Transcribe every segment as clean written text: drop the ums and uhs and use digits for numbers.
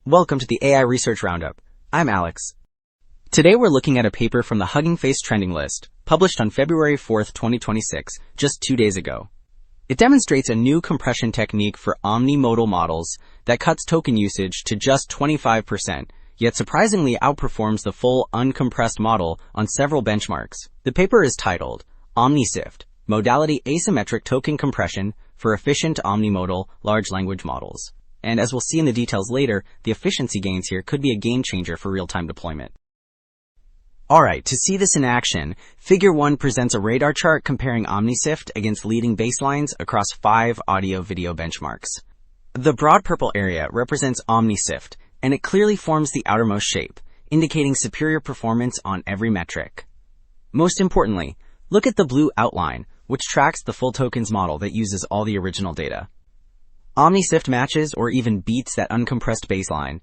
Welcome to the AI Research Roundup. I'm Alex. Today we're looking at a paper from the Hugging Face trending list, published on February 4th, 2026, just 2 days ago. It demonstrates a new compression technique for omni-modal models that cuts token usage to just 25%, yet surprisingly outperforms the full uncompressed model on several benchmarks. The paper is titled OmniSIFT, Modality Asymmetric Token Compression for Efficient Omni-Modal Large Language Models. And as we'll see in the details later, the efficiency gains here could be a game changer for real-time deployment. Alright, to see this in action, Figure 1 presents a radar chart comparing OmniSIFT against leading baselines across 5 audio-video benchmarks. The broad purple area represents OmniSIFT, and it clearly forms the outermost shape, indicating superior performance on every metric. Most importantly, look at the blue outline, which tracks the full tokens model that uses all the original data. OmniSIFT matches or even beats that uncompressed baseline,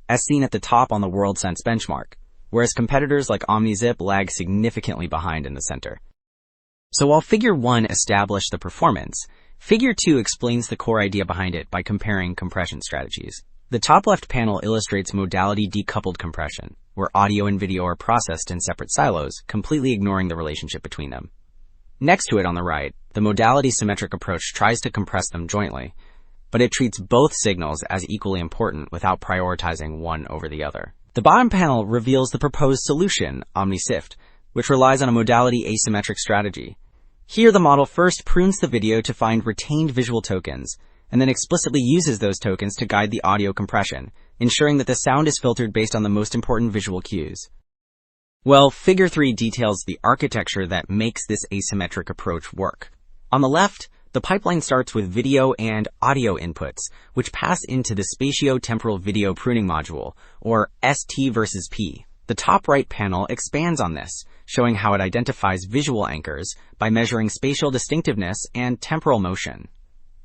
as seen at the top on the WorldSense benchmark, whereas competitors like OmniZip lag significantly behind in the center. So while Figure 1 established the performance, Figure 2 explains the core idea behind it by comparing compression strategies. The top left panel illustrates modality decoupled compression, where audio and video are processed in separate silos, completely ignoring the relationship between them. Next to it on the right, the modality symmetric approach tries to compress them jointly, but it treats both signals as equally important without prioritizing one over the other. The bottom panel reveals the proposed solution, OmniSIFT, which relies on a modality asymmetric strategy. Here, the model first prunes the video to find retained visual tokens, and then explicitly uses those tokens to guide the audio compression, ensuring that the sound is filtered based on the most important visual cues. Well, Figure 3 details the architecture that makes this asymmetric approach work. On the left, the pipeline starts with video and audio inputs, which pass into the spatio-temporal video pruning module, or ST versus P. The top right panel expands on this, showing how it identifies visual anchors by measuring spatial distinctiveness and temporal motion.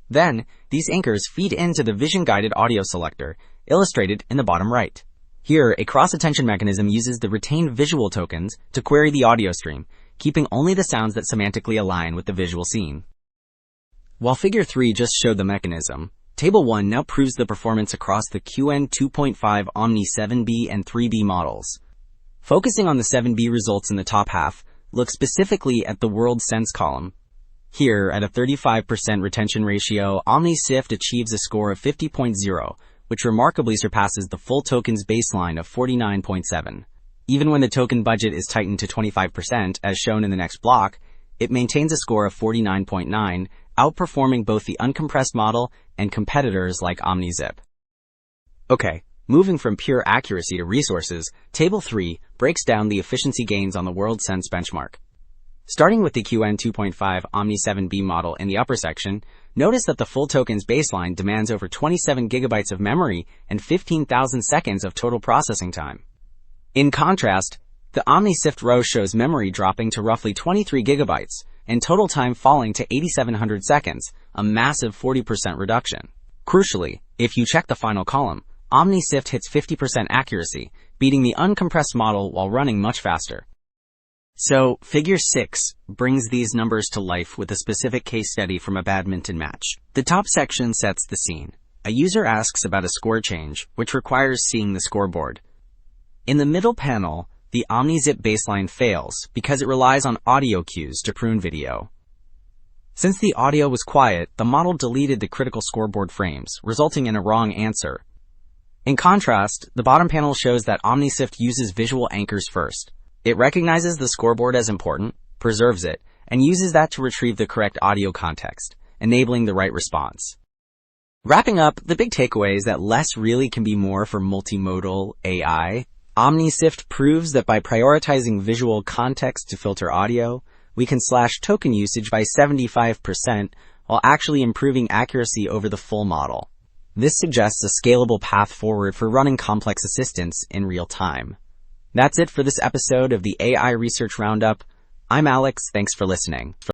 Then, these anchors feed into the vision-guided audio selector, illustrated in the bottom right. Here, a cross-attention mechanism uses the retained visual tokens to query the audio stream, keeping only the sounds that semantically align with the visual scene. While Figure 3 just showed the mechanism, Table 1 now proves the performance across the QN 2.5 Omni 7B and 3B models. Focusing on the 7B results in the top half, look specifically at the WorldSense column. Here, at a 35% retention ratio, OmniSIFT achieves a score of 50.0, which remarkably surpasses the full token's baseline of 49.7. Even when the token budget is tightened to 25%, as shown in the next block, it maintains a score of 49.9, outperforming both the uncompressed model and competitors like OmniZip. Okay, moving from pure accuracy to resources, Table 3 breaks down the efficiency gains on the WorldSense benchmark. Starting with the QN 2.5 Omni 7B model in the upper section, notice that the full token's baseline demands over 27 gigabytes of memory and 15,000 seconds of total processing time. In contrast, the OmniSIFT row shows memory dropping to roughly 23 gigabytes, and total time falling to 8,700 seconds, a massive 40% reduction. Crucially, if you check the final column, OmniSIFT hits 50% accuracy, beating the uncompressed model while running much faster. So, Figure 6 brings these numbers to life with a specific case study from a badminton match. The top section sets the scene. A user asks about a score change, which requires seeing the scoreboard. In the middle panel, the OmniZip baseline fails because it relies on audio cues to prune video. Since the audio was quiet, the model deleted the critical scoreboard frames, resulting in a wrong answer. In contrast, the bottom panel shows that OmniSIFT uses visual anchors first. It recognizes the scoreboard as important, preserves it, and uses that to retrieve the correct audio context, enabling the right response. Wrapping up, the big takeaway is that less really can be more for multimodal AI. OmniSIFT proves that by prioritizing visual context to filter audio, we can slash token usage by 75% while actually improving accuracy over the full model. This suggests a scalable path forward for running complex assistants in real time. That's it for this episode of the AI Research Roundup. I'm Alex, thanks for listening.